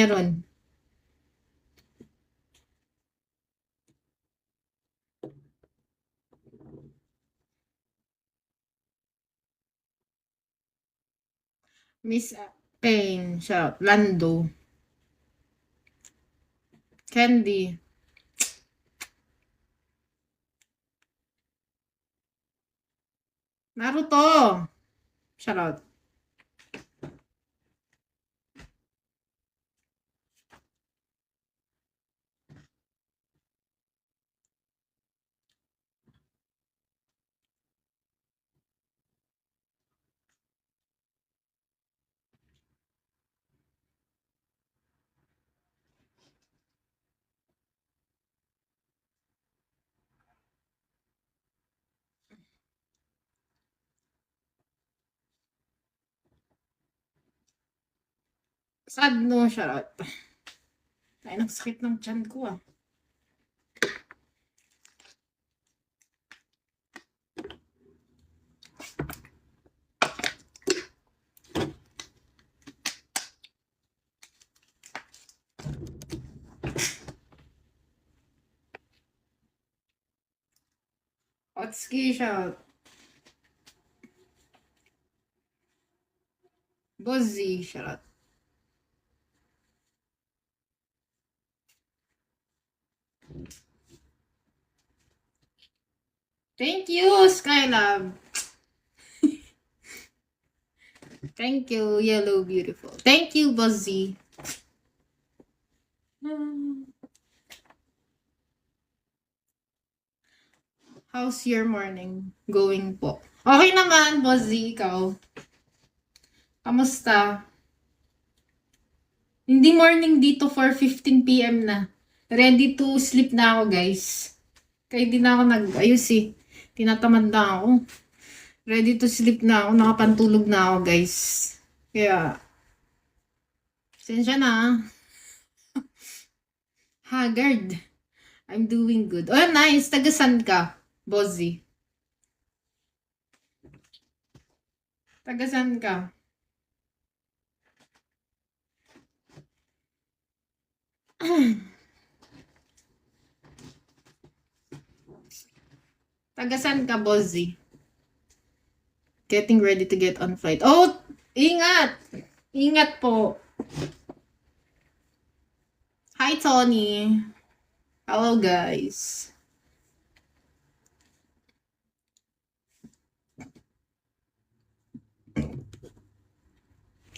meron? Miss Payne, shout. Lando. Candy. Naruto. Shout out. Sad no, shout out. Ay, ang sakit ng tiyan ko ah. Otski, shout. Bozzy, shout. Thank you, Skylab. Thank you, Yellow Beautiful. Thank you, Bozzy. How's your morning going po? Okay naman, Bozzy, ikaw. Kamusta? Hindi morning dito, 4:15 PM na. Ready to sleep na ako, guys. Kaya di na ako nag-ayos eh. Tinatamad na ako. Ready to sleep na ako. Nakapantulog na ako, guys. Kaya, sensya na. Haggard. I'm doing good. Oh, nice. Tagasan ka, Bozzy? Tagasan ka? Tagasan ka, Bozzy? Getting ready to get on flight. Oh, ingat! Ingat po. Hi, Tony. Hello, guys.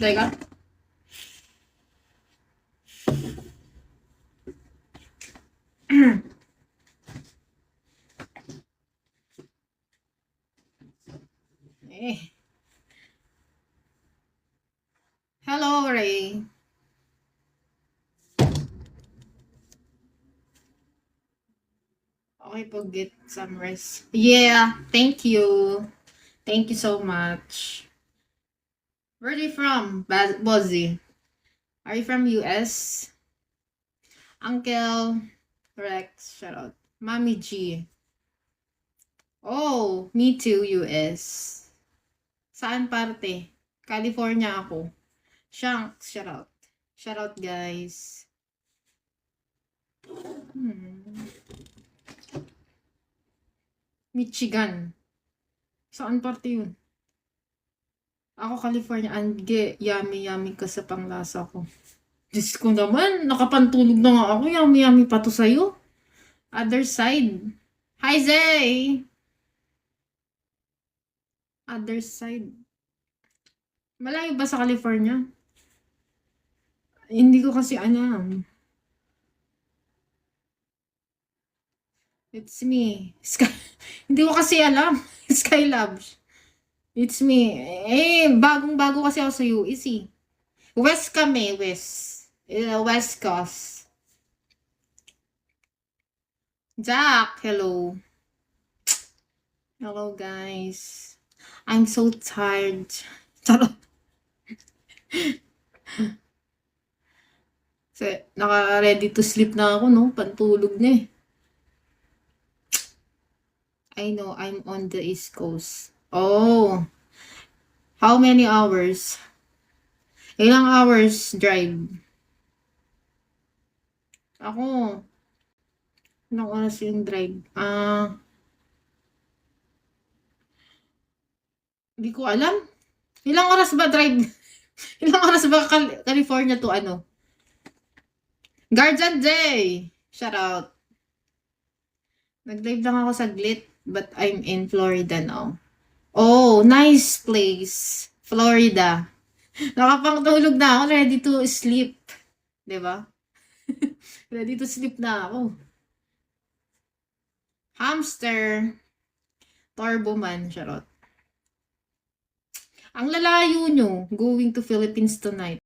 Teka. Hello, Ray. Okay po, get some rest. Yeah, thank you. Thank you so much. Where are you from, Bozzy? Are you from US? Uncle Rex, shout out. Mommy G. Oh, me too, US. Saan parte? California ako. Shanks, shout out. Shout out, guys. Michigan. Saan parte yun? Ako, California. Ange, yummy ka sa panglasa ko. Diyos ko naman, nakapantulog na nga ako. Yummy pa to sa'yo. Other side. Hi, Zay! Other side. Malayo ba sa California? Hindi ko kasi alam. It's me. Hindi ko kasi alam. Skylab. It's me. Bagong-bago kasi ako sa US eh. West kami, West. West Coast. Jack, hello. Hello, guys. I'm so tired. Charot. Naka-ready to sleep na ako, no? Pantulog na eh. I know, I'm on the East Coast. Oh. How many hours? Ilang hours drive? Ako, ilang oras yung drive? Hindi ko alam. Ilang oras ba drive? Ilang oras ba California to ano? Guardian Day! Shout out. Nag-live lang ako saglit, but I'm in Florida now. Oh, nice place. Florida. Nakapangtulog na ako, ready to sleep. 'Di ba? Ready to sleep na ako. Hamster. Turbo man, charot. Ang lalayo nyo, going to Philippines tonight.